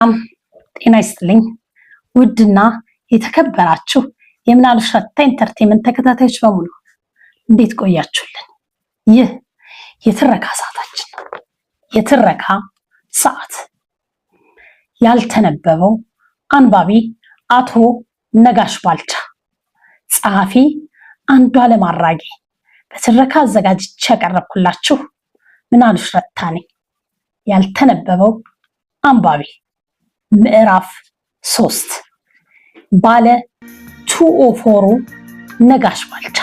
ጤና ይስጥልኝ ውድና የተከበራችሁ የምናሉሽ ረታ ኢንተርቴይንመንት ተከታታዮች በሙሉ እንዴት ቆያችሁልን? ይህ የትረካ ሰዓታችን የትረካ ሰዓት ያልተነበበው አንባቢ አቶ ነጋሽ ባልቻ፣ ጸሐፊ አንዱዓለም አራጌ፣ በትረካ አዘጋጅቼ ያቀረብኩላችሁ ምናሉሽ ረታ ነኝ። ያልተነበበው አንባቢ ምዕራፍ 3 ባለ 204 ነጋሽ ባልቻ።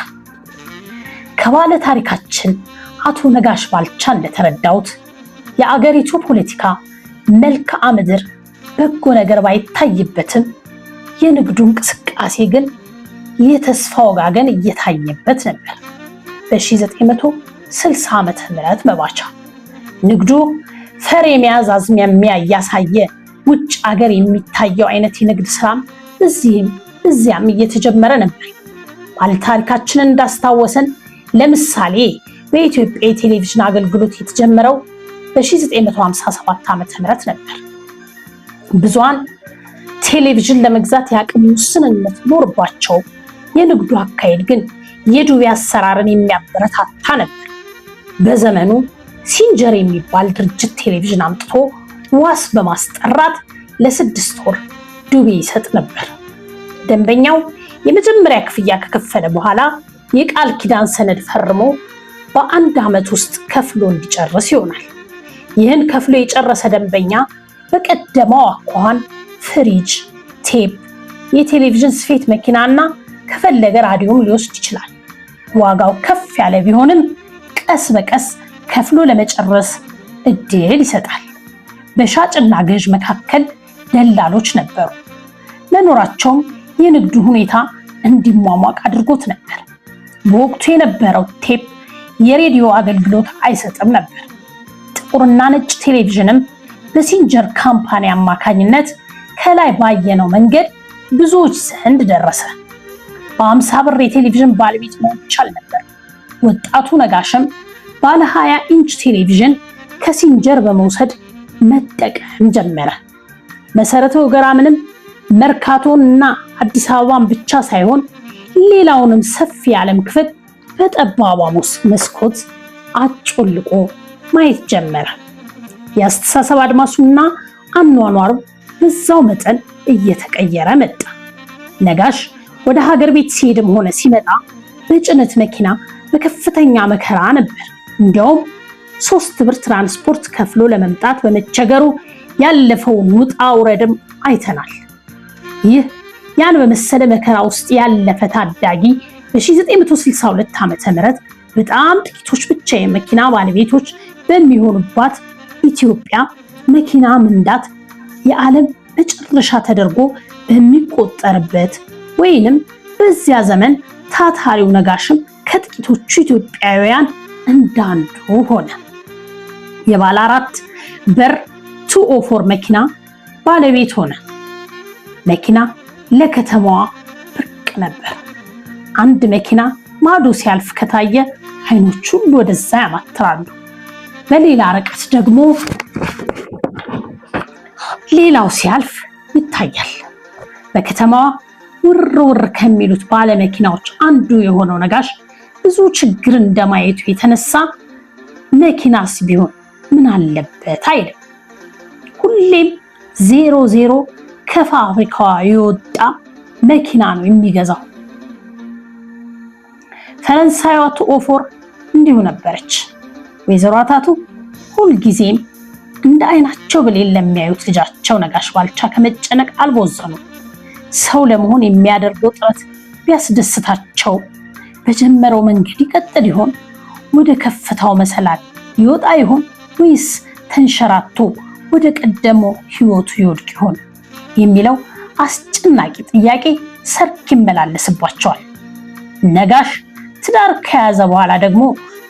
ከባለ ታሪካችን አቶ ነጋሽ ባልቻ እንደተረዳሁት የአገሪቱ ፖለቲካ መልክዓ ምድር በጎ ነገር ባይታይበትም የንግዱ እንቅስቃሴ ግን የተስፋ ወጋገን እየታየበት ነበር። በ1960 ዓመተ ምህረት መባቻ ንግዱ ፈር የመያዝ አዝማሚያ እያሳየ ውጭ ሀገር የሚታየው አይነት የንግድ ስራም እዚህም እዚያም እየተጀመረ ነበር። ባለታሪካችን እንዳስታወሰን ለምሳሌ በኢትዮጵያ የቴሌቪዥን አገልግሎት የተጀመረው በ1957 ዓመተ ምህረት ነበር። ብዙሃን ቴሌቪዥን ለመግዛት የአቅም ውስንነት ኖርባቸው፣ የንግዱ አካሄድ ግን የዱቤ አሰራርን የሚያበረታታ ነበር። በዘመኑ ሲንጀር የሚባል ድርጅት ቴሌቪዥን አምጥቶ ዋስ በማስጠራት ለ6 ወር ዱቤ ይሰጥ ነበር። ደንበኛው የመጀመሪያ ክፍያ ከከፈለ በኋላ የቃል ኪዳን ሰነድ ፈርሞ በአንድ ዓመት ውስጥ ከፍሎ እንዲጨርስ ይሆናል። ይህን ከፍሎ የጨረሰ ደንበኛ በቀደመው አኳኋን ፍሪጅ፣ ቴፕ፣ የቴሌቪዥን ስፌት መኪናና ከፈለገ ራዲዮም ሊወስድ ይችላል። ዋጋው ከፍ ያለ ቢሆንም ቀስ በቀስ ከፍሎ ለመጨረስ እድል ይሰጣል። በሻጭና ገዥ መካከል ደላሎች ነበሩ። መኖራቸውም የንግዱ ሁኔታ እንዲሟሟቅ አድርጎት ነበር። በወቅቱ የነበረው ቴፕ የሬዲዮ አገልግሎት አይሰጥም ነበር። ጥቁርና ነጭ ቴሌቪዥንም በሲንጀር ካምፓኒ አማካኝነት ከላይ ባየነው መንገድ ብዙዎች ዘንድ ደረሰ። በ50 ብር የቴሌቪዥን ባለቤት መሆን ይቻል ነበር። ወጣቱ ነጋሽም ባለ 20 ኢንች ቴሌቪዥን ከሲንጀር በመውሰድ መጠቀም ጀመረ። መሰረተ ወገራምንም መርካቶን እና አዲስ አበባን ብቻ ሳይሆን ሌላውንም ሰፊ የዓለም ክፍል በጠባቧ መስኮት አጮልቆ ማየት ጀመረ። የአስተሳሰብ አድማሱና አኗኗሩ በዛው መጠን እየተቀየረ መጣ። ነጋሽ ወደ ሀገር ቤት ሲሄድም ሆነ ሲመጣ በጭነት መኪና በከፍተኛ መከራ ነበር። እንዲያውም 3 ብር ትራንስፖርት ከፍሎ ለመምጣት በመቸገሩ ያለፈውን ውጣ ውረድም አይተናል። ይህ ያን በመሰለ መከራ ውስጥ ያለፈ ታዳጊ በ1962 ዓመተ ምህረት በጣም ጥቂቶች ብቻ የመኪና ባለቤቶች በሚሆኑባት ኢትዮጵያ መኪና መንዳት የዓለም መጨረሻ ተደርጎ በሚቆጠርበት ወይንም በዚያ ዘመን ታታሪው ነጋሽም ከጥቂቶቹ ኢትዮጵያውያን እንዳንዱ ሆነ። የባለ 4 በር 204 መኪና ባለቤት ሆነ። መኪና ለከተማዋ ብርቅ ነበር። አንድ መኪና ማዶ ሲያልፍ ከታየ አይኖቹ ሁሉ ወደዛ ያማትራሉ። በሌላ ርቀት ደግሞ ሌላው ሲያልፍ ይታያል። በከተማዋ ውር ውር ከሚሉት ባለ መኪናዎች አንዱ የሆነው ነጋሽ ብዙ ችግር እንደማየቱ የተነሳ መኪናስ ቢሆን ምን አለበት አይልም። ሁሌም 00 ከፋብሪካዋ የወጣ መኪና ነው የሚገዛው። ፈረንሳይዋ 204 እንዲሁ ነበረች። ወይዘሮ አታቱ ሁልጊዜም እንደ አይናቸው ብሌን ለሚያዩት ልጃቸው ነጋሽ ባልቻ ከመጨነቅ አልቦዘኑም። ሰው ለመሆን የሚያደርገው ጥረት ቢያስደስታቸው በጀመረው መንገድ ይቀጥል ይሆን? ወደ ከፍታው መሰላል ይወጣ ይሆን? ወይስ ተንሸራቶ ወደ ቀደመው ህይወቱ ይወድቅ ይሆን የሚለው አስጨናቂ ጥያቄ ሰርክ ይመላለስባቸዋል። ነጋሽ ትዳር ከያዘ በኋላ ደግሞ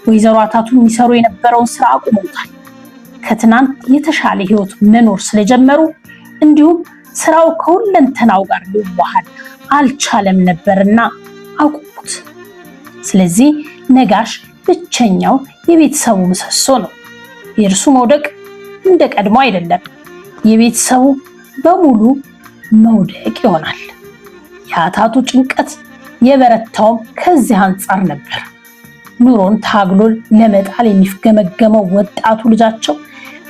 ወይዘሮ አታቱ የሚሰሩ የነበረውን ስራ አቁመውታል። ከትናንት የተሻለ ህይወት መኖር ስለጀመሩ እንዲሁም ስራው ከሁለንተናው ጋር ሊዋሃድ አልቻለም ነበርና አቁሙት። ስለዚህ ነጋሽ ብቸኛው የቤተሰቡ ምሰሶ ነው። የእርሱ መውደቅ እንደ ቀድሞ አይደለም። የቤተሰቡ በሙሉ መውደቅ ይሆናል። የአታቱ ጭንቀት የበረታውም ከዚህ አንጻር ነበር። ኑሮን ታግሎ ለመጣል የሚፍገመገመው ወጣቱ ልጃቸው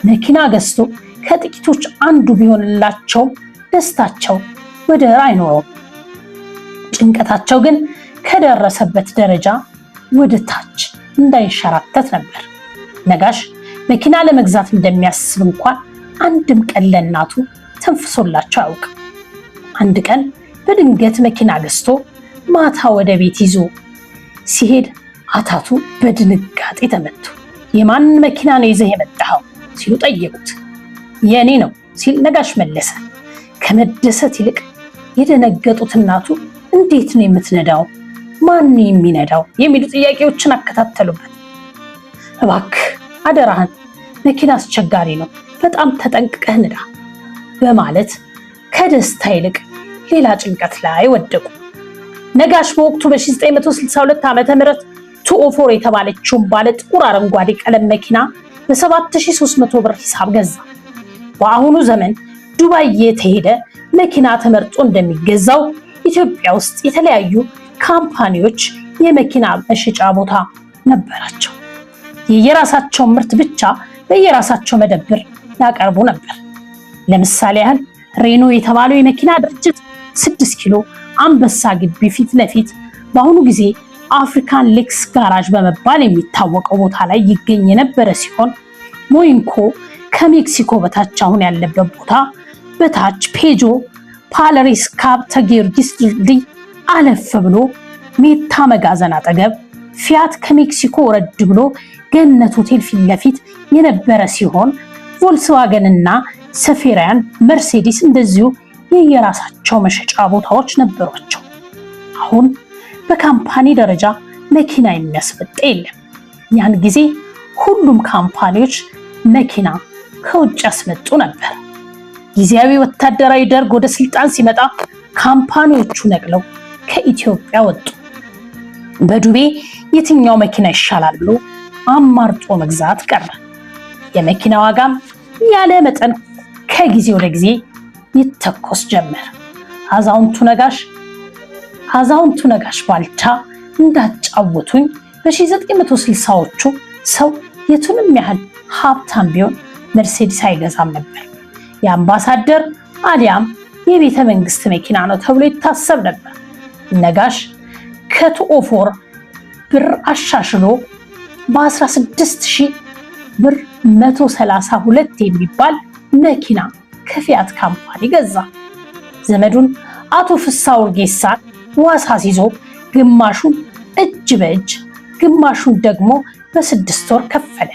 መኪና ገዝቶ ከጥቂቶች አንዱ ቢሆንላቸው ደስታቸው ወደር አይኖረውም። ጭንቀታቸው ግን ከደረሰበት ደረጃ ወደ ታች እንዳይንሸራተት ነበር። ነጋሽ መኪና ለመግዛት እንደሚያስብ እንኳን አንድም ቀን ለእናቱ ተንፍሶላቸው አያውቅም። አንድ ቀን በድንገት መኪና ገዝቶ ማታ ወደ ቤት ይዞ ሲሄድ አታቱ በድንጋጤ ተመቱ። የማን መኪና ነው ይዘህ የመጣኸው ሲሉ ጠየቁት። የእኔ ነው ሲል ነጋሽ መለሰ። ከመደሰት ይልቅ የደነገጡት እናቱ እንዴት ነው የምትነዳው? ማን ነው የሚነዳው? የሚሉ ጥያቄዎችን አከታተሉበት። እባክህ አደራህን፣ መኪና አስቸጋሪ ነው፣ በጣም ተጠንቅቀህ ንዳ በማለት ከደስታ ይልቅ ሌላ ጭንቀት ላይ ወደቁ። ነጋሽ በወቅቱ በ1962 ዓ.ም ቱኦፎር የተባለችውን ባለ ጥቁር አረንጓዴ ቀለም መኪና በ7300 ብር ሂሳብ ገዛ። በአሁኑ ዘመን ዱባይ የተሄደ መኪና ተመርጦ እንደሚገዛው ኢትዮጵያ ውስጥ የተለያዩ ካምፓኒዎች የመኪና መሸጫ ቦታ ነበራቸው። የየራሳቸውን ምርት ብቻ በየራሳቸው መደብር ያቀርቡ ነበር። ለምሳሌ ያህል ሬኖ የተባለው የመኪና ድርጅት 6 ኪሎ አንበሳ ግቢ ፊት ለፊት በአሁኑ ጊዜ አፍሪካን ሌክስ ጋራዥ በመባል የሚታወቀው ቦታ ላይ ይገኝ የነበረ ሲሆን ሞይንኮ ከሜክሲኮ በታች አሁን ያለበት ቦታ በታች ፔጆ ፓለሪስ ካብተ ጊዮርጊስ ድልድይ አለፍ ብሎ ሜታ መጋዘን አጠገብ ፊያት ከሜክሲኮ ወረድ ብሎ ገነት ሆቴል ፊት ለፊት የነበረ ሲሆን ቮልስዋገን እና ሰፌራያን መርሴዲስ እንደዚሁ የየራሳቸው መሸጫ ቦታዎች ነበሯቸው። አሁን በካምፓኒ ደረጃ መኪና የሚያስመጣ የለም። ያን ጊዜ ሁሉም ካምፓኒዎች መኪና ከውጭ ያስመጡ ነበር። ጊዜያዊ ወታደራዊ ደርግ ወደ ስልጣን ሲመጣ ካምፓኒዎቹ ነቅለው ከኢትዮጵያ ወጡ። በዱቤ የትኛው መኪና ይሻላል ብሎ አማርጦ መግዛት ቀረ። የመኪና ዋጋም ያለ መጠን ከጊዜ ወደ ጊዜ ይተኮስ ጀመር። አዛውንቱ ነጋሽ ባልቻ እንዳጫወቱኝ በ1960ዎቹ ሰው የቱንም ያህል ሀብታም ቢሆን መርሴዲስ አይገዛም ነበር። የአምባሳደር አሊያም የቤተ መንግስት መኪና ነው ተብሎ ይታሰብ ነበር። ነጋሽ ከቱኦፎር ብር አሻሽሎ በ16000 ብር 132 የሚባል መኪና ከፊያት ካምፓኒ ገዛ። ዘመዱን አቶ ፍሳ ወርጌሳን ዋስ አስይዞ ግማሹን እጅ በእጅ ግማሹን ደግሞ በ6 ወር ከፈለ።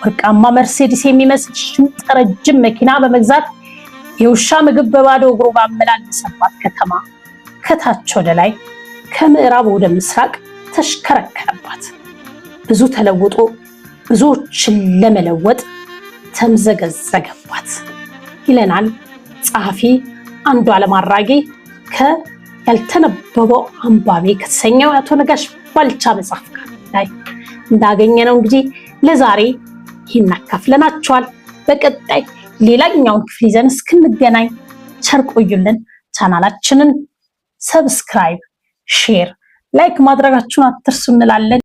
ወርቃማ መርሴዲስ የሚመስል ሽንጠረጅም መኪና በመግዛት የውሻ ምግብ በባዶ እግሩ ባመላለሰባት ከተማ ከታች ወደ ላይ ከምዕራብ ወደ ምስራቅ ተሽከረከረባት። ብዙ ተለውጦ ብዙዎችን ለመለወጥ ተምዘገዘገባት ይለናል ጸሐፊ አንዱዓለም አራጌ ያልተነበበው አንባቢ ከተሰኘው የአቶ ነጋሽ ባልቻ መጽሐፍ ላይ እንዳገኘነው እንግዲህ ለዛሬ ይህን አካፍለናችኋል። በቀጣይ ሌላኛውን ክፍል ይዘን እስክንገናኝ ቸር ቆዩልን። ቻናላችንን ሰብስክራይብ፣ ሼር፣ ላይክ ማድረጋችሁን አትርሱ እንላለን።